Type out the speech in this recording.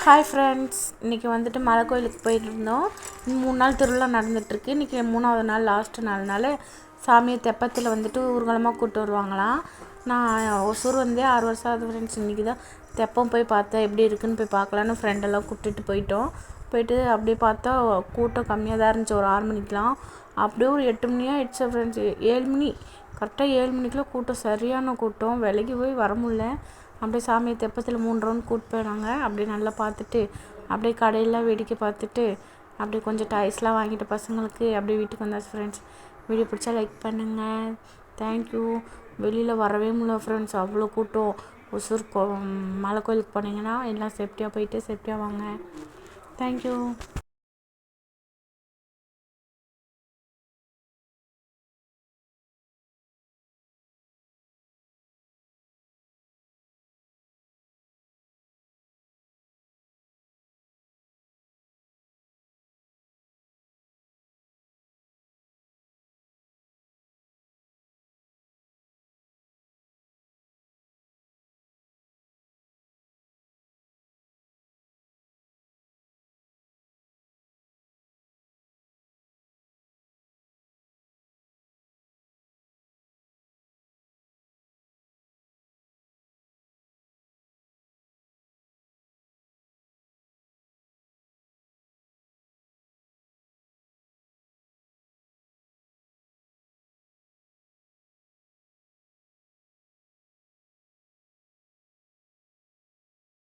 Hi friends, இன்றைக்கி வந்துட்டு மலை கோயிலுக்கு போயிட்டுருந்தோம். 3 நாள் திருவிழா நடந்துகிட்ருக்கு. இன்றைக்கி 3ஆவது நாள், லாஸ்ட்டு நாள்னால சாமியை தெப்பத்தில் வந்துட்டு ஊர்வலமாக கூப்பிட்டு வருவாங்களாம். நான் ஒசூர் வந்தே 6 வருஷம் ஆகுது ஃப்ரெண்ட்ஸ். இன்றைக்கி தான் தெப்பம் போய் பார்த்தேன், எப்படி இருக்குன்னு போய் பார்க்கலான்னு ஃப்ரெண்டெல்லாம் கூப்பிட்டுட்டு போயிட்டு அப்படியே பார்த்தா கூட்டம் கம்மியாக தான் இருந்துச்சு. ஒரு 6 மணிக்கெலாம் அப்படியே ஒரு 8 மணியாக ஆயிடுச்சு ஃப்ரெண்ட்ஸ். 7 மணி கரெக்டாக 7 மணிக்கெலாம் கூட்டம், சரியான கூட்டம். விலைக்கு போய் வர முடியல. அப்படியே சாமியை தெப்பத்தில் 3 ரவுண்ட் கூப்பிட்டு போயினாங்க. அப்படியே நல்லா பார்த்துட்டு அப்படியே கடையெல்லாம் வேடிக்கை பார்த்துட்டு அப்படியே கொஞ்சம் டாய்ஸ்லாம் வாங்கிட்டு பசங்களுக்கு அப்படியே வீட்டுக்கு வந்தாச்சு ஃப்ரெண்ட்ஸ். வீடியோ பிடிச்சா லைக் பண்ணுங்கள். தேங்க்யூ. வெளியில் வரவே முடியல ஃப்ரெண்ட்ஸ், அவ்வளோ கூட்டம். ஒசூர் மலை கோயிலுக்கு போனீங்கன்னா எல்லாம் சேஃப்டியாக போயிட்டு சேஃப்டியாக வாங்க. தேங்க்யூ.